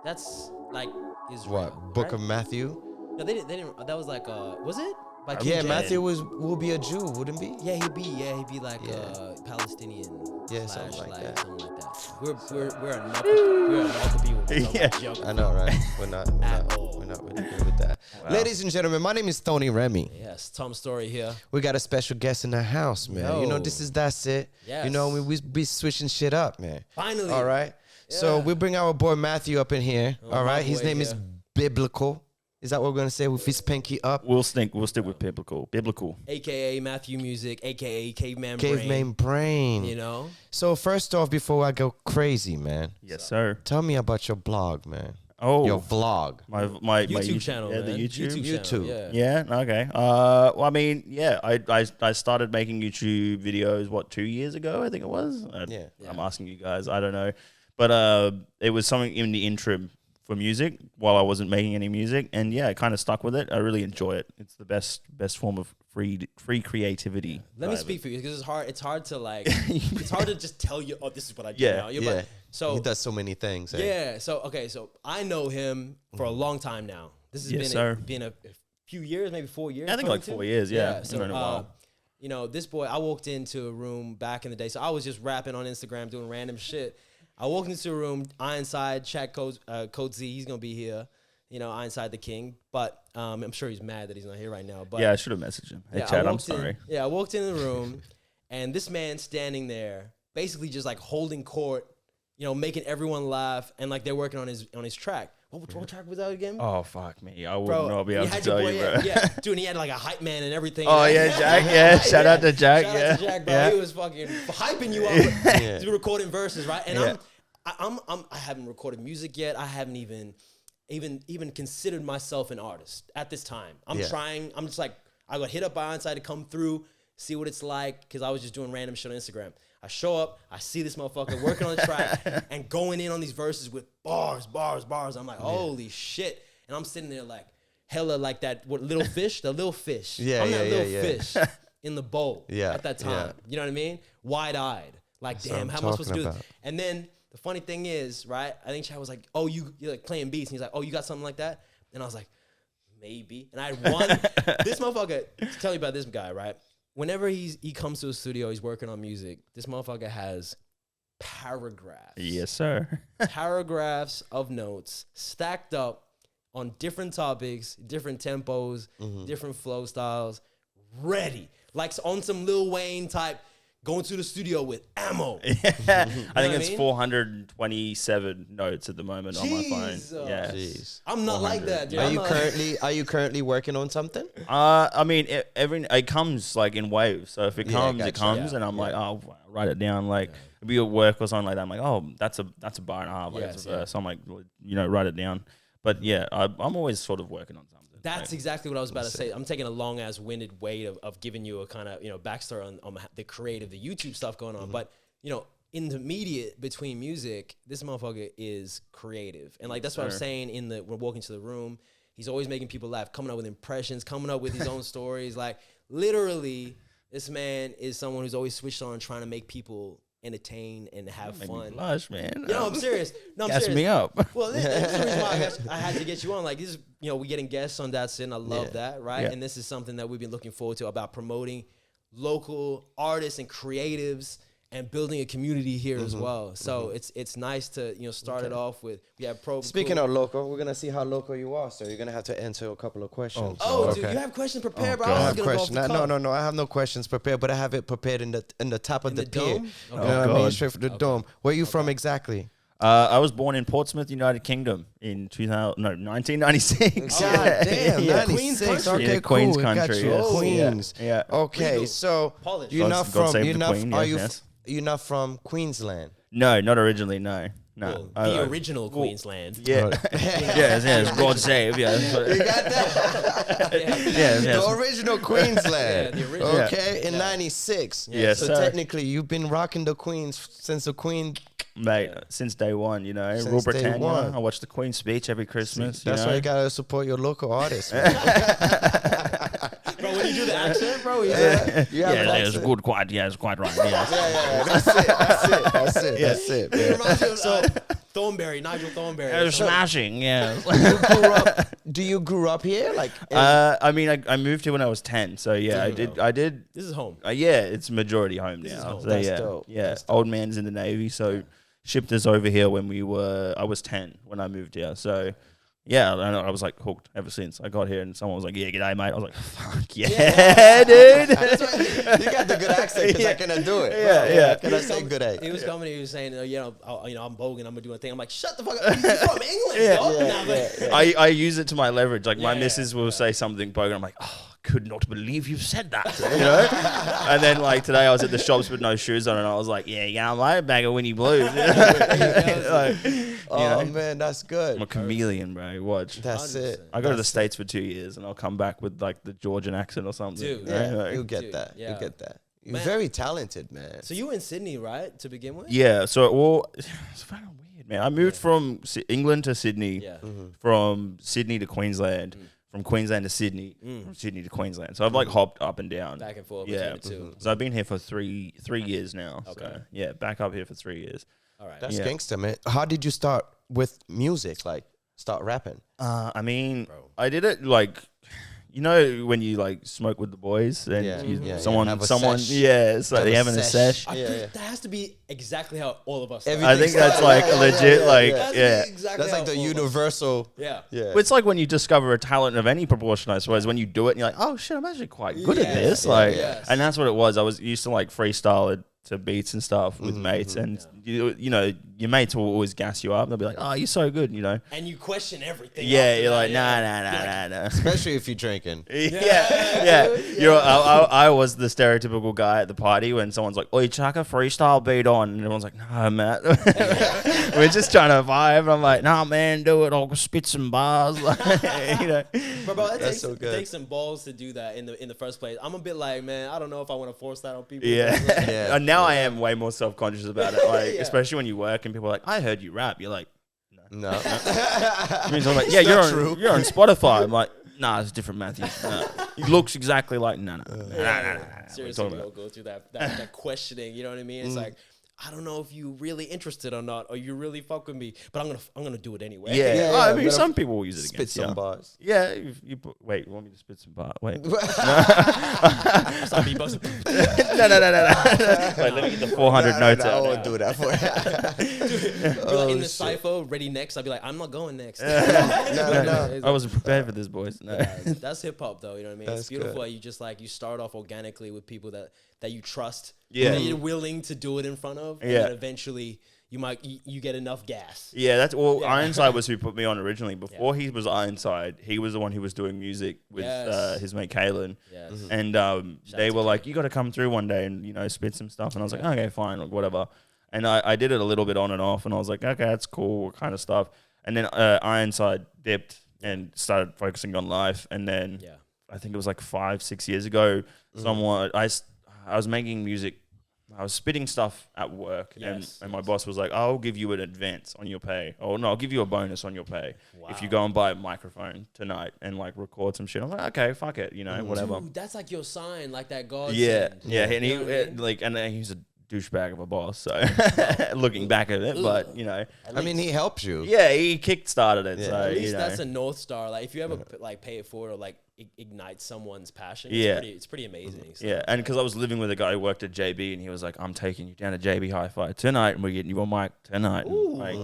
That's like Israel. What? Book right? of Matthew? No, they didn't. That was like was it? Like Yeah, Matthew will be a Jew, wouldn't be? Yeah, he'd be like Palestinian. Yeah, something like that. Something like that. We're enough of people. Yeah, I know, right? We're not really good with that. Wow. Ladies and gentlemen, my name is Thony Remy. Yes, Tom Storey here. We got a special guest in the house, man. Yo. You know, this is That's It. Yes. You know, we be switching shit up, man. Finally. All right. Yeah. So we bring our boy Matthew up in here. Oh, all right. my His boy name is Biblical. Is that what we're gonna say with his pinky up? We'll stick with biblical. AKA Matthew Music, AKA Caveman Brain. You know. So first off, before I go crazy, man. Yes, sir. Tell me about your blog, man. Oh, your vlog. My YouTube channel. Yeah, man. the YouTube. channel, Yeah. Okay. Well, I mean, yeah. I started making YouTube videos 2 years ago. I think it was. I'm asking you guys. I don't know, but it was something in the interim for music while I wasn't making any music, and yeah, I kind of stuck with it. I really enjoy it. It's the best form of free creativity. Let me speak for you because it's hard. It's hard to like. It's hard to just tell you. Oh, this is what I do now. But, so he does so many things. Yeah. So okay. So I know him for a long time now. This has been a few years, maybe 4 years. I think like 4 years. Yeah. So you know, this boy. I walked into a room back in the day. So I was just rapping on Instagram, doing random shit. I walked into a room, Ironside, Chat Code Z, he's going to be here, you know, Ironside the King, but I'm sure he's mad that he's not here right now. But yeah, I should have messaged him. Hey, Chad, I'm sorry. I walked in the room, and this man standing there, basically just like holding court, you know, making everyone laugh, and like they're working on his track. What track was that again? Oh, fuck me. I would not be able to tell you, bro. Yeah, dude, and he had like a hype man and everything. Oh, yeah, Jack. Yeah, shout out to Jack. Shout out to Jack, bro. Yeah. He was fucking hyping you up. He's recording verses, right? And I haven't recorded music yet. I haven't even considered myself an artist at this time. I'm trying. I'm just like, I got hit up by Ironside to come through, see what it's like, because I was just doing random shit on Instagram. I show up, I see this motherfucker working on the track and going in on these verses with bars. I'm like, holy shit. And I'm sitting there like, hella like that little fish, the little fish. I'm that little fish in the bowl at that time. You know what I mean? Wide-eyed. Like, damn, how am I supposed to do this? And then the funny thing is, right, I think Chad was like, oh, you're like playing beats. And he's like, oh, you got something like that? And I was like, maybe. And I had one. This motherfucker, to tell you about this guy, right? Whenever he comes to a studio, he's working on music, this motherfucker has paragraphs. Yes, sir. Paragraphs of notes stacked up on different topics, different tempos, different flow styles, ready. Like on some Lil Wayne type, going to the studio with ammo. I think it's 427 notes at the moment on my phone. Yeah, I'm not like that, dude. Are you currently working on something? I mean, it comes like in waves. So if it comes, it comes, and I'm like, oh, I'll write it down. Like it'll be at work or something like that. I'm like, oh, that's a bar and a half. Like that's a verse. So I'm like, you know, write it down. But yeah, I'm always sort of working on something. That's exactly what I was about to say. I'm taking a long ass winded way of giving you a kind of, you know, backstory on the creative, the YouTube stuff going on. But, you know, intermediate between music, this motherfucker is creative. And like, that's what I'm saying we're walking to the room. He's always making people laugh, coming up with impressions, coming up with his own stories. Like literally this man is someone who's always switched on trying to make people entertain and have fun. Blush, man. No, I'm serious. No, I'm serious. Gas me up. Well, this is the reason why I had to get you on. Like, this is, you know, we're getting guests on That's It, and I love that, right? Yeah. And this is something that we've been looking forward to about promoting local artists and creatives and building a community here as well. So it's nice to, you know, start it off with, we have Speaking of local, we're going to see how local you are, so you're going to have to answer a couple of questions. Dude, you have questions prepared, bro? I was going to go off the cuff. No, I have no questions prepared, but I have it prepared in the top of the pier. Dome? You know what I mean? Straight from the dome. Where are you from exactly? I was born in Portsmouth, United Kingdom in 1996. God damn, 96. Okay, yeah, Queen's cool. country. Yes. Queens. Yeah. Okay, so you're not from you're not from Queensland. No, not originally. No. Well, the original Queensland. Yeah. yes. God save. Yeah. You got that? The original Queensland. The original. Okay, in 96. Yes, so sir. technically, you've been rocking the Queens since the Queen. Mate, since day one, you know, Rule Britannia. I watch the Queen's speech every Christmas. That's why you gotta support your local artists. Bro, when you do the accent, bro, it's good, quite right. Yeah, That's it. It reminds me of Thornberry, Nigel Thornberry. It was smashing, yeah. Do you grew up here? Like, I mean, I moved here when I was 10, so yeah, I did. This is home. Yeah, it's majority home This now. is home. So That's yeah, dope. yeah. That's dope. Old man's in the Navy, so shipped us over here when I was 10 when I moved here. So yeah, I was like hooked ever since I got here, and someone was like, "Yeah, g'day, mate." I was like, "Fuck yeah, dude." That's why you got the good accent because I cannot do it. Yeah. Can I say good accent? He was coming. He was saying, I'm Bogan. I'm gonna do a thing. I'm like, shut the fuck up. You're from England, dog. I use it to my leverage. Like my Yeah, missus will say something, Bogan. I'm like, oh, I could not believe you've said that. You know. And then like today, I was at the shops with no shoes on, and I was like, yeah, mate, bag of Winnie Blues. Oh man, that's good. I'm a chameleon, bro. Watch. That's it. I go to the States for 2 years, and I'll come back with like the Georgian accent or something. Dude, right? Yeah, Like- you get Dude, that. yeah. You get that. You're Man. very talented, man. So you were in Sydney, right, to begin with? Yeah, so it's fucking weird, man. I moved from England to Sydney, Yeah. from Sydney to Queensland, from Queensland to Sydney, from Sydney to Queensland. So I've like hopped up and down. Back and forth Yeah. between the two. So I've been here for three years now. Okay. So yeah, back up here for 3 years. All right. That's Yeah. gangster, man. How did you start with music? Like, start rapping? I mean, Bro. I did it like, you know, when you like smoke with the boys and Yeah. Yeah. someone, Have a someone, sesh. yeah, it's like Have they a having a sesh. sesh. I Yeah, think yeah. that has to be exactly how all of us. Everything I think that's like Yeah, legit, yeah, like, yeah. That has to yeah. be exactly That's like how the all of us- universal. Yeah. Yeah. Well, it's like when you discover a talent of any proportion, I suppose. When you do it, and you're like, "Oh shit, I'm actually quite good at Yes, this." yeah, Like, yes. and that's what it was. I was used to like freestyle it to beats and stuff with mates, and you know, your mates will always gas you up. They'll be like, "Oh, you're so good," you know. And you question everything. Yeah, after you're that, like, yeah. nah. Especially if you're drinking. Yeah. I was the stereotypical guy at the party when someone's like, "Oh, you chuck a freestyle beat on," and everyone's like, "Nah, Matt, we're just trying to vibe." And I'm like, "Nah, man, do it. I'll spit some bars." Like, you know. Bro, it That's takes, so it good. takes some balls to do that in the first place. I'm a bit like, man, I don't know if I want to force that on people. Yeah. Yeah. And now I am way more self-conscious about it. Like, Yeah. especially when you work and people are like, "I heard you rap." You're like, No. I mean, so I'm like, "Yeah, not true. you're on Spotify." I'm like, "Nah, it's different, Matthew. Nah. He looks exactly like nah. Seriously, we all go through that questioning. You know what I mean? It's like, I don't know if you really interested or not, or you really fuck with me, but I'm gonna do it anyway. Yeah. Yeah, Oh, I yeah, mean, but some people will use it Spit against some you. bars. Yeah. Wait, you want me to spit some bar? Wait. Stop beatboxing. No. Wait, let me get the 400 notes I out. won't do that for you. Be like, in the shit. cypher, ready next. I'll be like, I'm not going next. No. I wasn't prepared for this, boys. No. That's hip hop, though. You know what I mean? That's It's beautiful. good. How you just like you start off organically with people that you trust. Yeah. That you're willing to do it in front of. And Yeah. then eventually you get enough gas. Yeah, that's well. Yeah. Ironside was who put me on originally. Before he was Ironside, he was the one who was doing music with Yes. his mate Kalen. Yes. And they to were like, "You got to come through one day and spit some stuff." And I was like, "Okay, fine, like, whatever." And I did it a little bit on and off, and I was like, "Okay, that's cool," kind of stuff. And then Ironside dipped and started focusing on life. And then Yeah. I think it was like 5-6 years ago, someone I was making music. I was spitting stuff at work, Yes, and my boss was like, "I'll give you an advance on your pay, or no, I'll give you a bonus on your pay if you Wow. go and buy a microphone tonight and like record some shit." I'm like, "Okay, fuck it, whatever." Dude, that's like your sign, like that God. Yeah, send. yeah, and You know what I mean? like, and he's a douchebag of a boss. So looking back at it, but I mean, he helps you. yeah, he kick-started it. Yeah. So At least you know. that's a North Star. Like if you ever like pay it forward or like ignite someone's passion, Yeah. it's pretty amazing. So, Yeah, and because I was living with a guy who worked at JB, and he was like, "I'm taking you down to JB Hi-Fi tonight, and we're getting you a mic tonight." And, like,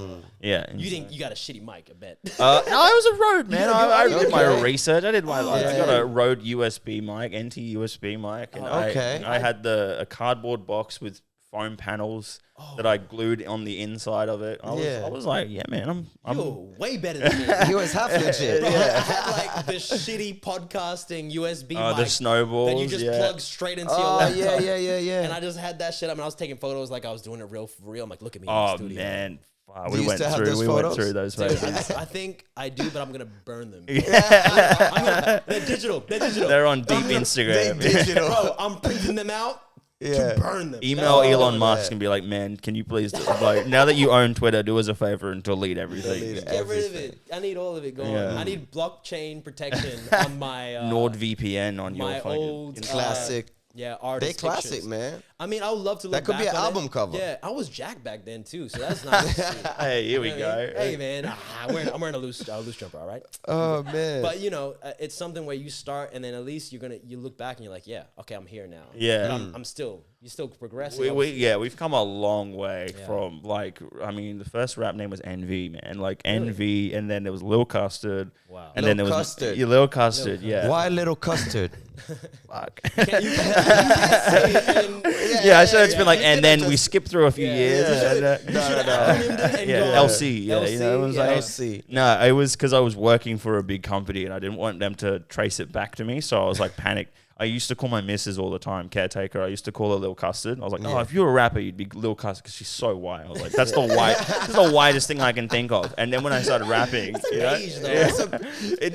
yeah. And You so- think you got a shitty mic? I bet. No, it was a Rode, man. I did my okay. research. I did my. I yeah, got yeah. a Rode USB mic, NT USB mic, and okay. I had a cardboard box with foam panels that I glued on the inside of it. I was like, yeah, man, I'm You're way better than me. He was half legit. Bro, I Yeah. had like the shitty podcasting USB the mic snowballs. that you just yeah. plug straight into your Oh, laptop. yeah. And I just had that shit up, and I was taking photos like I was doing it real for real. I'm like, look at me in Oh the studio. man, wow, Do we you went still have through. those We went photos? through those Dude, photos. I think I do, but I'm gonna burn them. Yeah. They're digital. They're digital. They're on deep Instagram. Digital. Bro, I'm printing them out Yeah. to burn them. Email That's- Elon yeah. Musk and be like, man, can you please, like, now that you own Twitter, do us a favor and delete everything. Delete Get rid of everything. it. I need all of it gone. Yeah. I need blockchain protection on my NordVPN on your my fucking old Classic Yeah, artist They classic, pictures. man. I mean, I would love to look That could back be an on album it. cover. Yeah, I was Jack back then too, so that's nice. Hey, here we go. Hey man, I'm wearing a loose jumper, all right. Oh man. But you know, it's something where you start, and then at least you look back and you're like, yeah, okay, I'm here now. Yeah. But you're still progressing. We've come a long way Yeah. from like, I mean, the first rap name was Envy, man. Like Envy, and then there was Lil Custard. Wow. And Lil then there was Custard. Lil Custard, yeah. Why little custard? Fuck. You can't say it and- Yeah, I should it's been like, and then we skipped through a few years. Yeah. And, You should have acronymed it and yeah, gone. LC, yeah, you know, it was yeah. like, LC. no, it was because I was working for a big company and I didn't want them to trace it back to me, so I was like panicked. I used to call my missus all the time, caretaker. I used to call her Lil Custard. I was like, no, if you're a rapper, you'd be Lil Custard because she's so white. I was like, that's the whitest thing I can think of. And then when I started rapping, beige, though.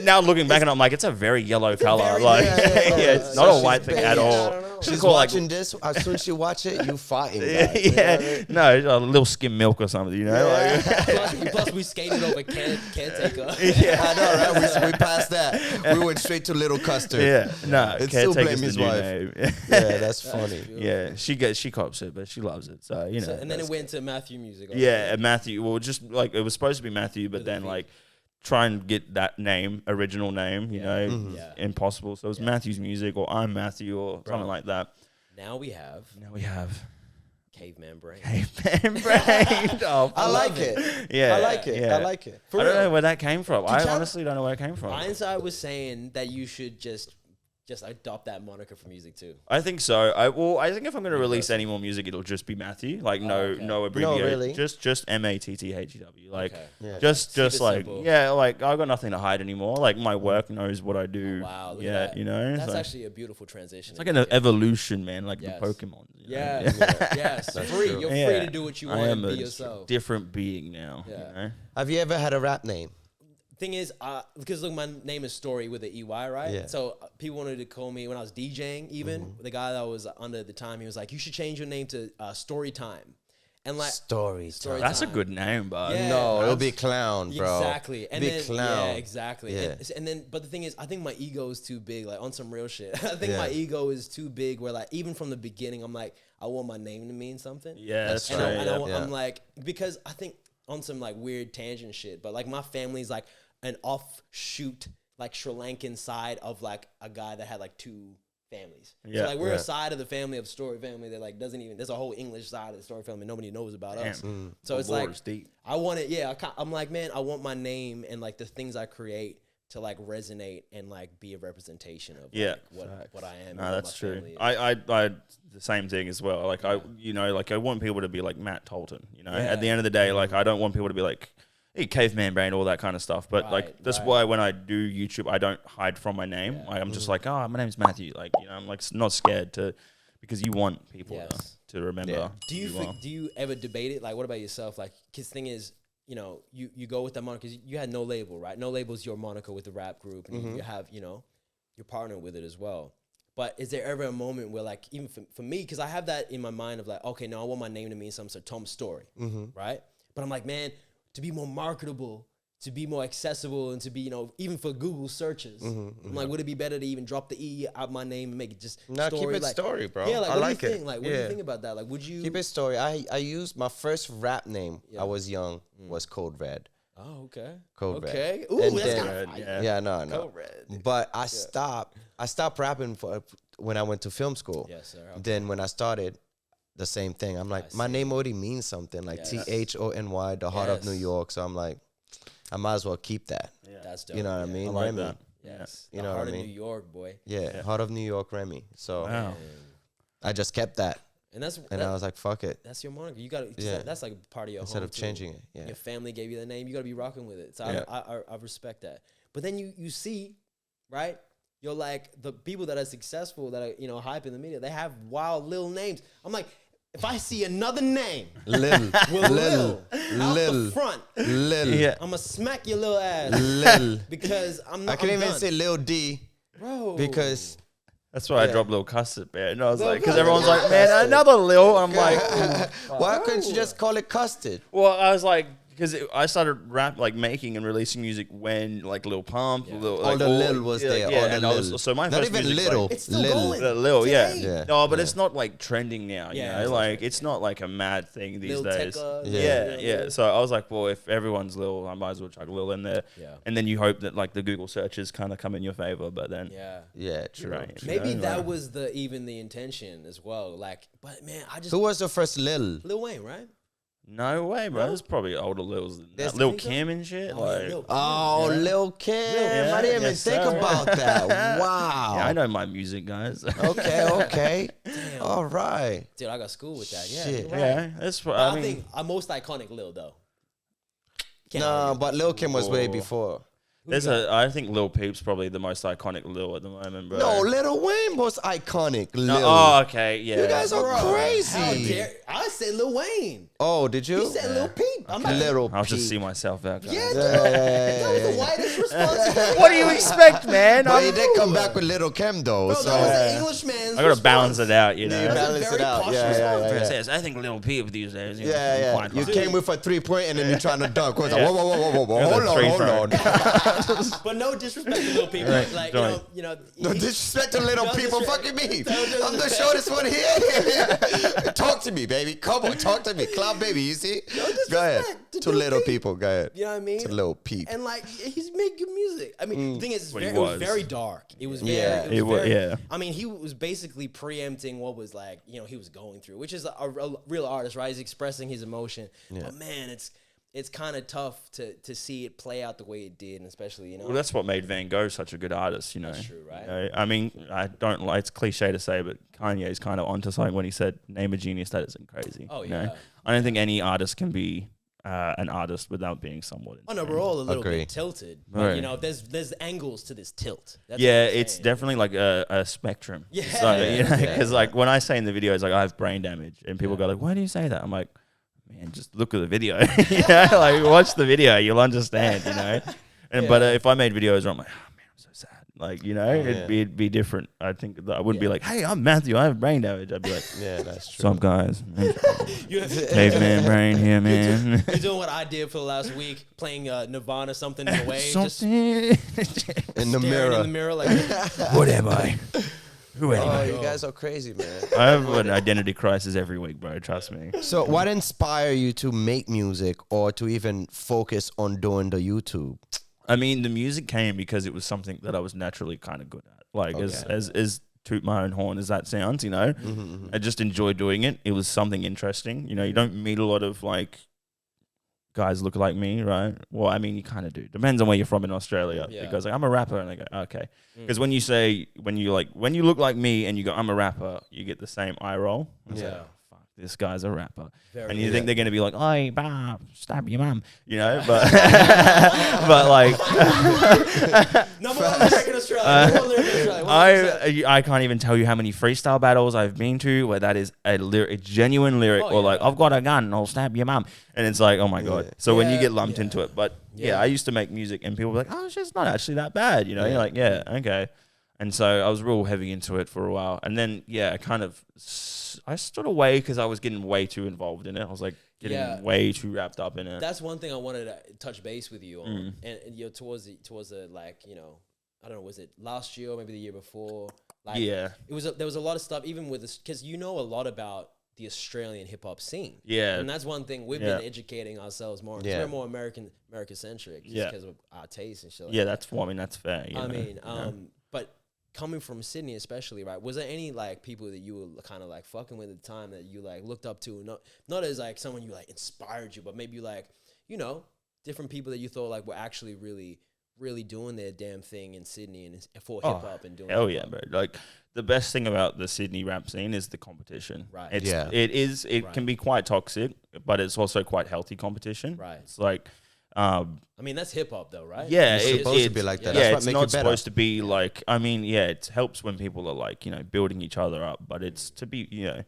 now looking back and I'm like, it's a very yellow color. very- Like, yeah. it's not a white thing beige. at I all. don't know. She's Call, like, watching this. As soon as she watch it, you fighting. Guys. You know what I mean? No, a little skim milk or something, you know? Like, Plus, we skated over caretaker. yeah. I know, right? We passed that. We went straight to little custard. Yeah, no, It's still caretaker's blame the his new wife. name. Yeah, that's funny. Yeah, she cops it, but she loves it. So you know. And then it went to Matthew Music. Yeah, and Matthew. Well, just like it was supposed to be Matthew, but then like try and get that name, original name. You know, Yeah. impossible. So it was Matthew's Music, or I'm Matthew, or something like that. Now we have Caveman Brain. Caveman Brain. Oh, I like it. yeah, I like it. yeah. I like it. I don't real. know where that came from. I y'all- honestly don't know where it came from. Blindside was saying that you should just adopt that moniker for music too. I think so. I think if I'm going to release any more music, it'll just be Matthew. Like no abbreviation. really? Just MATTHEW. Like Okay. Yeah. just Keep it like simple. yeah, like I've got nothing to hide anymore. Like my work knows what I do. Wow. Look yeah, at that. you know. That's so actually a beautiful transition. it's like an evolution, man. Like Yes. the Pokemon. you know? Yeah. Yes. Free. true. You're Yeah. free to do what you I want am and be a yourself. different being now. Yeah. You know? Have you ever had a rap name? Thing is, because look, my name is Storey with an EY, right? Yeah. So people wanted to call me when I was DJing. Even the guy that was under at the time, he was like, "You should change your name to Story Time," and like Story Story time. That's a time. good name, but Yeah. No, it'll be That's- clown, bro. Exactly. And Be then clown. yeah, exactly. Yeah. And then but the thing is, I think my ego is too big, like on some real shit. I think Yeah. my ego is too big where like even from the beginning I'm like, I want my name to mean something. yeah, that's And, true. Yeah. I'm like, because I think on some like weird tangent shit, but like my family's like an offshoot, like Sri Lankan side of like a guy that had like two families. Yeah. So like we're Yeah. a side of the family of Story family that like doesn't even, there's a whole English side of the Story family nobody knows about us. Damn. So it's The like, lore is deep. I want it, yeah. I'm like, man, I want my name and like the things I create to like resonate and like be a representation of Yeah. like, what I am. and No, what that's my true. family is. I the same thing as well. Like I want people to be like Matt Tolten. You know, Yeah. at the end of the day, like I don't want people to be like, hey, Caveman Brain, all that kind of stuff. But like Right, that's right. why when I do YouTube, I don't hide from my name. Yeah. Like, I'm just like, oh, my name's Matthew. Like I'm like not scared to, because you want people Yes. to remember. Yeah. Do you who are. do you ever debate it? Like, what about yourself? Like, cause thing is, you know, you go with that moniker. 'Cause you had No Label, right? No Label's your moniker with the rap group, and you have, you know, your partner with it as well. But is there ever a moment where, like, even for me, because I have that in my mind of like, okay, no, I want my name to mean something, so Tom Story, right? But I'm like, man, to be more marketable, to be more accessible, and to be, you know, even for Google searches, I'm like, would it be better to even drop the E out my name and make it just No, keep Story? it like, Story, bro. Yeah, like, I what like do you it. think? Like, what do you Yeah. think about that? Like, would you Keep it Story. I used my first rap name. Yeah. I was young. Was Code Red. Oh, okay. Code Red. Okay. Ooh, And that's then- kind of Yeah. Yeah, no. Code Red. But I stopped rapping when I went to film school. Yes, sir. Okay. Then when I started, the same thing. I'm like, my see. name already means something, like Yes. THONY, the heart of Yes. New York. So I'm like, I might as well keep that. That's dope. You know what I yeah. mean? I like Remy. that. Yes. You The know what heart I of mean? New York, boy. Yeah, heart of New York, Remy. So Wow. I just kept that, And that's and I was like, fuck it. that's your moniker. You got to. Yeah. That's like part of your Instead home of too. changing it, yeah. Your family gave you the name. You got to be rocking with it. So Yeah. I respect that. But then you see, right? You're like the people that are successful that are, you know, hype in the media. They have wild little names. I'm like, if I see another name Lil, with Lil out the Lil, front, Lil, Yeah. I'm gonna smack your little ass Lil. because I'm not. I can I'm even done. say Lil D Bro. because That's why I Yeah. dropped Lil Custard, man. And I was Lil like, because Custard. everyone's like, man, another Lil. I'm like, ooh. why couldn't you just call it custard? Well, I was like, Because I started making and releasing music when like Lil Pump, Lil was there. Yeah, and so my not first even music, Little, it's still going. Lil, Today. yeah. No, but it's not like trending now. You know, it's like it's not like a mad thing these Lil days. Tecca, Yeah. So I was like, well, if everyone's Lil, I might as well chuck Lil in there. Yeah. And then you hope that like the Google searches kind of come in your favor, but then True. Right. Maybe that was the intention as well. Like, but man, who was the first Lil Wayne, right? No way, bro. There's probably older Lils than that. Lil Lil Kim and shit. Lil Kim. I didn't even think about that. Wow. Yeah, I know my music, guys. Okay. All right. Dude, I got school with that. Yeah. Shit. Right. Yeah, that's what I think our most iconic Lil though. No, but Lil Kim was way before. I think Lil Peep's probably the most iconic Lil at the moment, bro. No, Lil Wayne was iconic. Lil. Oh, okay, yeah. You guys are crazy. I said Lil Wayne. Oh, did you? You said Lil Peep. I'm not Little I'll Peep. just see myself out, guys. That was the whitest response. What do you expect, man? But he did come back with Little Kim though. Bro, so that was an Englishman's I gotta balance it out, you know. you balance it out. Yeah. I think Lil Peep these days. Yeah. You came with a 3-point and then you're trying to dunk. Whoa. Hold on. But no disrespect to Lil Peep. Like, you know. No disrespect to Little People. Fucking me. I'm the shortest one here. Talk to me, baby. Come on, talk to me. Cloud baby, you see? Go ahead. To Little People. Go ahead. You know what I mean? To Little Peep. And like, he's made good music. I mean, the thing is, it was very dark. It was very, I mean, he was basically preempting what was like, you know, he was going through, which is a real artist, right? He's expressing his emotion. Yeah. But man, it's kind of tough to see it play out the way it did, and especially, you know. Well, that's what made Van Gogh such a good artist, you know. That's true, right? You know, I mean, I don't like, it's cliche to say, but Kanye's kind of onto something when he said, name a genius that isn't crazy. Oh, yeah. You know? I don't think any artist can be an artist without being somewhat insane. Oh, no, we're all a little bit tilted. But, right. You know, there's angles to this tilt. That's it's definitely like a spectrum. Yeah. So, you know, because like when I say in the videos, like I have brain damage, and people go like, why do you say that? I'm like, man, just look at the video. You know, like watch the video, you'll understand, you know. And but if I made videos where I'm like, oh man, I'm so sad, like, you know, it'd be different. I think that I wouldn't be like, hey, I'm Matthew, I have brain damage. I'd be like, yeah, that's true. What's up, guys? Caveman brain here, man. You're doing what I did for the last week, playing Nirvana something in the way, just in the mirror. In the mirror, like, what am I? Who am I? You guys are crazy, man. I have an identity crisis every week, bro. Trust me. So, what inspired you to make music or to even focus on doing the YouTube? I mean, the music came because it was something that I was naturally kind of good at. Like, as toot my own horn as that sounds, you know, I just enjoy doing it. It was something interesting. You know, you don't meet a lot of like guys look like me, right? Well, I mean, you kind of do. Depends on where you're from in Australia. Because like, I'm a rapper, and they go, okay. Because when you look like me and you go, I'm a rapper, you get the same eye roll. So, fuck, this guy's a rapper. And you think they're going to be like, oi, bah, stab your mum, you know? But but like, number one lyric in Australia. I can't even tell you how many freestyle battles I've been to where that is a genuine lyric, or like, I've got a gun, I'll stab your mum, and it's like, oh my god. So when you get lumped into it, but I used to make music and people were like, oh, it's just not actually that bad, you know? You're like, yeah, okay. And so I was real heavy into it for a while, and then I stood away because I was getting way too involved in it. I was like getting way too wrapped up in it. That's one thing I wanted to touch base with you on, and you know, towards the like, you know, I don't know, was it last year or maybe the year before? Like, there was a lot of stuff, even with this, because you know a lot about the Australian hip hop scene. Yeah, and that's one thing we've been educating ourselves more. Yeah, we're more American centric, just because of our taste and shit. Like that's that's fair. I mean, but coming from Sydney, especially, right? Was there any like people that you were kind of like fucking with at the time that you like looked up to, not as like someone you like inspired you, but maybe like, you know, different people that you thought like were actually really doing their damn thing in Sydney and for hip hop and doing. Hell yeah, bro! Like the best thing about the Sydney rap scene is the competition. Right. It can be quite toxic, but it's also quite healthy competition. Right. It's like. I mean, that's hip hop though, right? Yeah, it's supposed to be like that. Yeah, it's not supposed to be like, I mean, it helps when people are like, you know, building each other up, but it's to be, you know,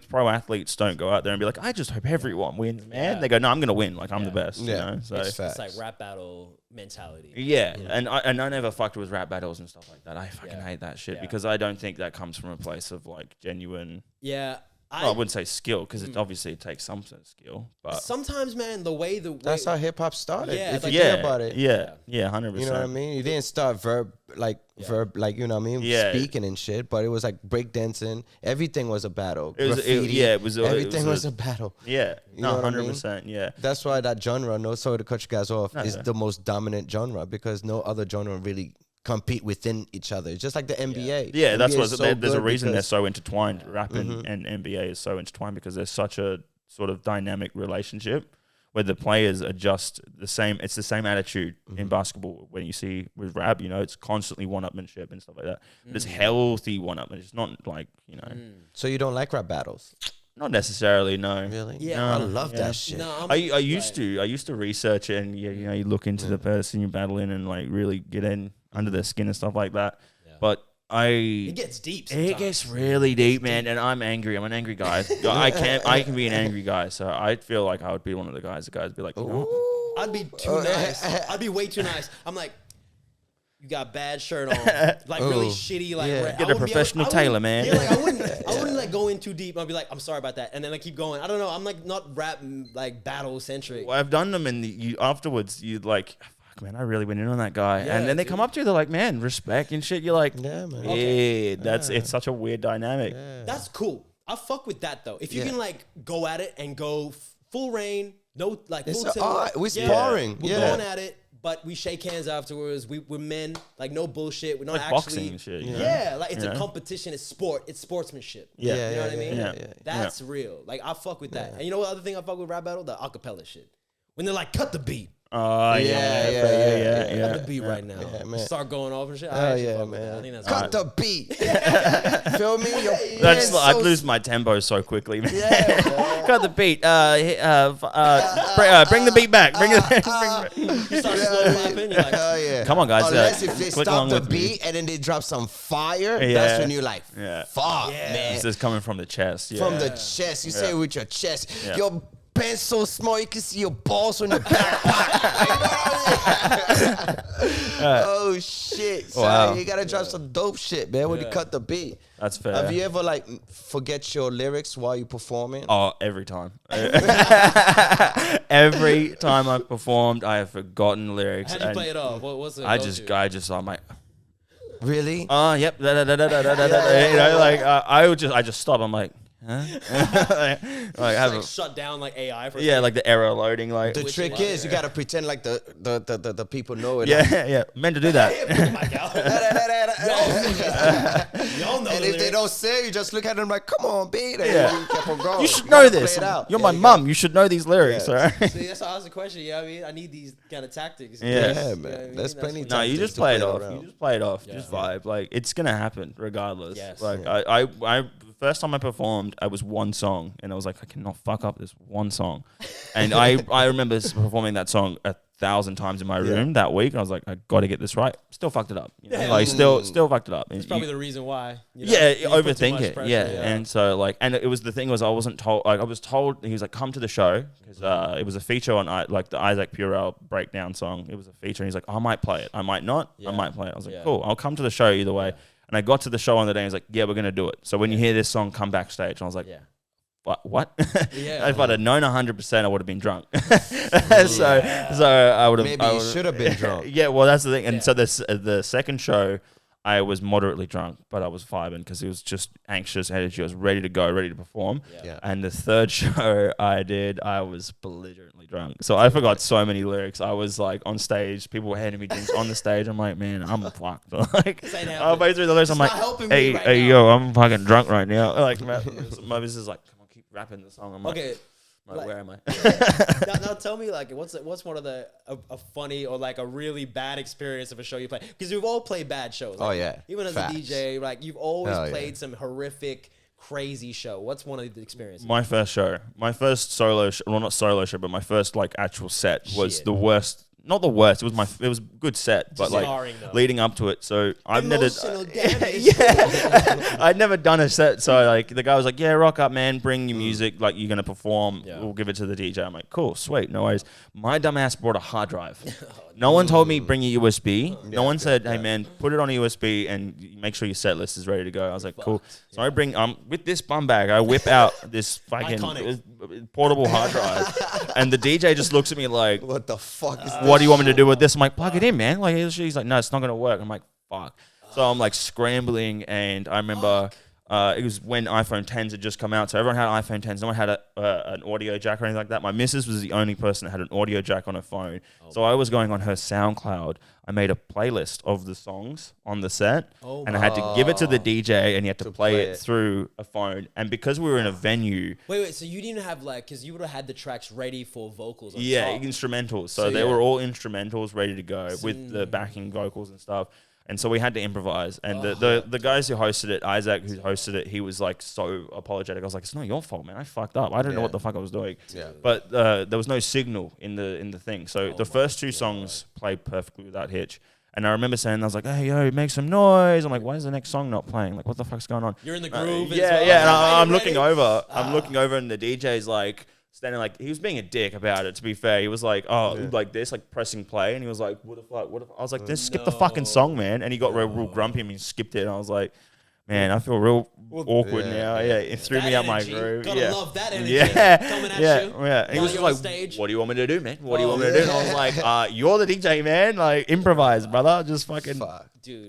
pro athletes don't go out there and be like, I just hope everyone wins, man. They go, no, I'm going to win. Like, I'm the best, you know? So it's like rap battle mentality. Yeah, you know? and I never fucked with rap battles and stuff like that. I fucking hate that shit because I don't think that comes from a place of like genuine. Yeah. I wouldn't say skill because it obviously takes some sort of skill, but sometimes, man, the way that's how hip hop started. Yeah, if you think about it, 100%. You know what I mean? You didn't start verb, you know what I mean? Speaking and shit, but it was like breakdancing. Everything was a battle. Graffiti, everything was a battle. Yeah, you know 100%. Yeah, that's why that genre, no, sorry to cut you guys off, is the most dominant genre because no other genre really compete within each other. It's just like the NBA. Yeah, that's what there's a reason they're so intertwined. Rap and NBA is so intertwined because there's such a sort of dynamic relationship where the players are just the same. It's the same attitude in basketball when you see with rap. You know, it's constantly one-upmanship and stuff like that. But it's healthy one-upmanship. It's not like, you know. So you don't like rap battles? Not necessarily, no. Really? Yeah, no, I love that shit. No, I used to research it and you know you look into the person you're battling and like really get in under their skin and stuff like that. Yeah. But it gets deep. It gets really deep, man. And I'm angry. I'm an angry guy. I can be an angry guy. So I feel like I would be one of the guys. The guys would be like, you know, I'd be too nice. I'd be way too nice. I'm like, you got bad shirt on, like really shitty, like get a professional tailor, man. Yeah, like I wouldn't like go in too deep. I'd be like, I'm sorry about that, and then I keep going. I don't know. I'm like not rap like battle centric. Well, I've done them, and afterwards you'd like, fuck, man, I really went in on that guy, and then they come up to you, they're like, man, respect and shit. You're like, yeah, man. It's such a weird dynamic. Yeah. That's cool. I fuck with that though. If you can like go at it and go full rain, no like full tilt. We're sparring. We're going at it. But we shake hands afterwards. We're men, like no bullshit. We're not like actually boxing shit. Like it's a competition. It's sport. It's sportsmanship. Yeah, you know what I mean. Yeah. That's real. Like I fuck with that. And you know what other thing I fuck with rap battle? The acapella shit. When they're like, cut the beat. Yeah. Cut the beat right now. Yeah, man. Start going off and shit. Man. I think that's cut the beat. Feel me? I'd lose my tempo so quickly. Cut the beat. Bring the beat back. Bring it. You start slow clapping. You're like, come on, guys. Unless if they stop the beat and then they drop some fire, that's when you're like, fuck, man. This is coming from the chest. Yeah. From the chest. You say it with your chest. Your pants so small you can see your balls on your back pocket. Oh shit! So wow. You gotta drop some dope shit, man. When you cut the beat. That's fair. Have you ever like forget your lyrics while you performing? Oh, every time. Every time I performed, I have forgotten lyrics. How'd you play it off? What's it? I'm like. Really? Yep. You know, like I just stop. I'm like. Huh? like have shut down like AI for like the error loading. Like the trick is you gotta pretend like the people know it. Yeah, meant to do that. Y'all know. And if they don't say, you just look at them like, "Come on, beat it." You keep on going. You should know this. You're my mum. You should know these lyrics, right? See, that's why I asked the question. Yeah, I mean, I need these kind of tactics. Yeah, man. You know There's plenty. No, you just play it off. You just play it off. Just vibe. Like it's gonna happen regardless. Yes. Like I first time I performed, I was one song, and I was like, I cannot fuck up this one song. And I remember performing that song 1,000 times in my room that week, and I was like, I got to get this right. Still fucked it up. You know? Like still fucked it up. It's probably the reason why. You overthink it. Pressure, and so like, and it was the thing was I wasn't told. Like I was told he was like, come to the show because it was a feature on like the Isaac Purell breakdown song. It was a feature, and he's like, I might play it. I might not. I might play it. I was like, cool. I'll come to the show either way. And I got to the show on the day and he's like, yeah, we're going to do it. So when you hear this song, come backstage. And I was like, what? If I'd have known 100%, I would have been drunk. So I would have. Maybe you should have been drunk. Yeah, well, that's the thing. And so the second show, I was moderately drunk, but I was vibing because it was just anxious energy. I was ready to go, ready to perform. And the third show I did, I was belligerently drunk. So I forgot so many lyrics. I was like on stage, people were handing me drinks on the stage. I'm like, man, I'm fucked. Like, I'll play through the lyrics. I'm like, hey, yo, I'm fucking drunk right now. Like, my business is like, come on, keep rapping the song. I'm like, okay. Like, where am I? now tell me, like, what's one of the a funny or like a really bad experience of a show you play? Because we've all played bad shows. Like, even as a DJ, like you've always played some horrific, crazy show. What's one of the experiences? My first solo show, well, not solo show, but my first like actual set was the worst not the worst. It was a good set, but like leading up to it. So I've never, I'd never done a set. So like the guy was like, yeah, rock up, man, bring your music. Like you're gonna perform. We'll give it to the DJ. I'm like, cool, sweet, no worries. My dumb ass brought a hard drive. No one told me bring your USB. No one said, hey man, put it on a USB and make sure your set list is ready to go. I was like, cool. So I bring with this bum bag, I whip out this fucking portable hard drive, and the DJ just looks at me like, what the fuck is this? What do you want me to do with this? I'm like, plug it in, man. Like he's like, no, it's not gonna work. I'm like, fuck. So I'm like scrambling, and I remember it was when iPhone 10s had just come out. So everyone had iPhone 10s. No one had an audio jack or anything like that. My missus was the only person that had an audio jack on her phone. So I was going on her SoundCloud. I made a playlist of the songs on the set, and I had to give it to the DJ, and he had to play it through a phone. And because we were in a venue... Wait, so you didn't have like... Because you would have had the tracks ready for vocals on top. Instrumentals. So they were all instrumentals ready to go So with the backing vocals and stuff. And so we had to improvise. And the guys who hosted it, Isaac, who hosted it, he was like so apologetic. I was like, it's not your fault, man. I fucked up. I don't know what the fuck I was doing. Yeah. But there was no signal in the thing. So the first two songs played perfectly without hitch. And I remember saying, I was like, hey, yo, make some noise. I'm like, why is the next song not playing? Like, what the fuck's going on? You're in the groove. And I'm looking over. I'm looking over, and the DJ's like, standing like, he was being a dick about it, to be fair. He was like, like this, like pressing play. And he was like, what if I was like, just skip the fucking song, man. And he got real grumpy and he skipped it. And I was like, man, I feel real awkward now. Yeah, it threw me out my groove. Gotta love that energy coming at you. And he was just like, stage. What do you want me to do, man? What do you want me to do? And I was like, you're the DJ, man. Like, improvise, brother. Just fucking